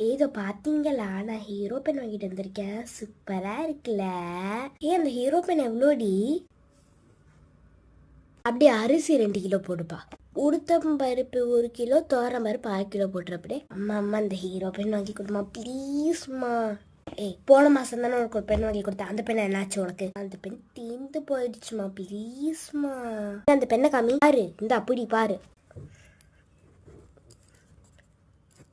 ஏதோ பாத்தீங்களா, நான் ஹீரோ பென் வாங்கிட்டு வந்திருக்கேன். சூப்பரா இருக்குல்ல? அந்த ஹீரோ பென் எவ்வளோடி? அப்படியே அரிசி 2 கிலோ போடுப்பா. உளுத்தம் பருப்பு 1 கிலோ, தோரம் பருப்பு 1/2 கிலோ போட்டுரு. அப்படியே அம்மா அந்த ஹீரோ பென் வாங்கி கொடுமா ப்ளீஸ்மா. போன மாசம் தானே உனக்கு ஒரு பென் வாங்கி கொடுத்தேன். அந்த பென் என்னாச்சு உனக்கு? அந்த பென் தீந்து போயிடுச்சுமா, ப்ளீஸ்மா. அந்த பெண்ணை காமி பாரு. இந்த அப்படி பாரு,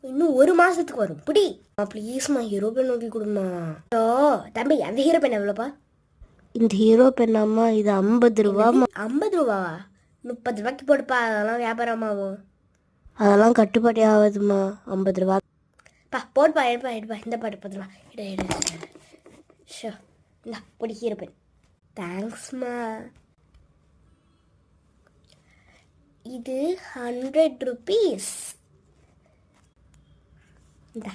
இன்னும் 1 மாசத்துக்கு வரும். புடி ப்ளீஸ்மா, ஹீரோ பென் வாங்கி கொடுமா. ஓ தம்பி, அந்த ஹீரோ பென் எவ்வளோப்பா? இந்த ஹீரோ பென் அம்மா இது 50 ரூபாமா. 50 ரூபாவா? 30 ரூபாய்க்கு போடுப்பா, அதெல்லாம் வியாபாரமாகும். அதெல்லாம் கட்டுப்பாடி ஆகுதுமா. 50 ரூபா பா போடுப்பா. எடுப்பா இந்த பாட்டு போதுமா. ஷோ இந்தா பொடி ஹீரோ பென். தேங்க்ஸ்மா. இது 100 rupees. இந்தா.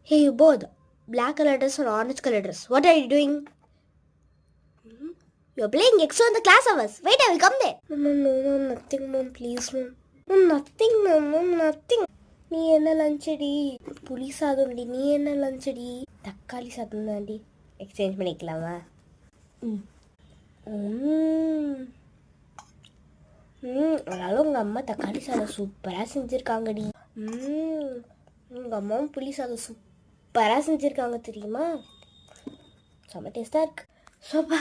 Hey, you both. Black color dress or orange color dress? What are you doing? You're playing extra in the class hours. Wait, I will come there. No, nothing, mom. Please, mom. No, nothing, mom, nothing. நீ என்ன லஞ்சடி? புளி சாதம்டி. நீ என்ன லஞ்சடி? தக்காளி சாதம் தாண்டி. Exchange பண்ணிக்கலாமா? அதனால உங்கள் அம்மா தக்காளி சாதம் சூப்பராக செஞ்சுருக்காங்கடி. உங்கள் அம்மாவும் புளி சாதம் சூப்பராக செஞ்சுருக்காங்க தெரியுமா? செம்ம டேஸ்ட்டாக இருக்கு. சோப்பா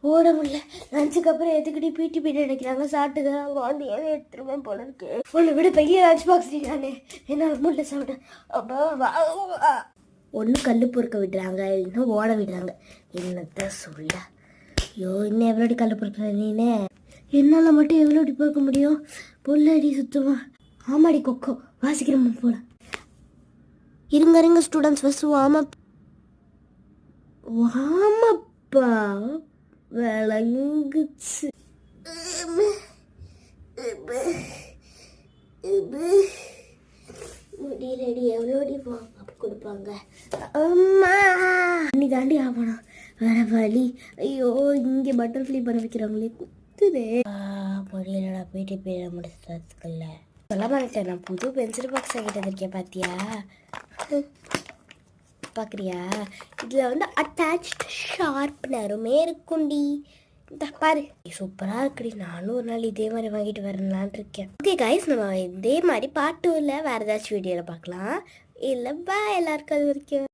ஓட முடியல. லஞ்சுக்கு அப்புறம் எதுக்கடி பிடி பீரியட் எடுக்கிறாங்க? சாப்பிட்டுதான் வாண்டி ஏன் எடுத்துருவேன் போல இருக்கு. உன்னை விட பெரிய லஞ்ச் பாக்ஸ் நானே. என்னால் முடியல சாப்பிட. அப்பா ஒன்று கல் பொறுக்க விடுறாங்க, இல்லைன்னா ஓட விடுறாங்க. என்னத்த சொல்ல. ஐயோ, இன்னும் எவ்வளோடி கல் பொறுக்கிற நீனே? என்னால் மட்டும் எவ்வளோடி பொறுக்க முடியும்? பொல்லடி சுத்தமா. ஆமாடி கொக்கோ, வாசிக்கிறோம் போல. இருங்க ஸ்டூடெண்ட்ஸ், ஃபஸ்ட்டு வாமப்பா விளங்குச்சு. ரெடி எவ்வளோடி கொடுப்பாங்க? அம்மா நீ தாண்டி ஆகணும், வேற வழி. ஐயோ, இங்கே பட்டர்ஃப்ளை பண்ண வைக்கிறாங்களே, குத்துதே. முடியலடா, போயிட்டு போயிட முடிச்சதுக்குள்ள சொல்ல மாட்டேன். நான் புது பென்சில் பாக்ஸ் வாங்கிட்டு வந்திருக்கேன், பார்த்தியா? பார்க்குறியா? இதில் வந்து அட்டாச்ட் ஷார்ப்னருமே இருக்குண்டி. இந்த பாரு, சூப்பராக இருக்குடி. நானும் ஒரு நாள் இதே மாதிரி வாங்கிட்டு வரலான் இருக்கேன். ஓகே கைஸ், நம்ம இதே மாதிரி பார்ட் 2ல வேறு ஏதாச்சும் வீடியோவில் பார்க்கலாம். இல்லை பா, எல்லாருக்கும் அது வரைக்கும்.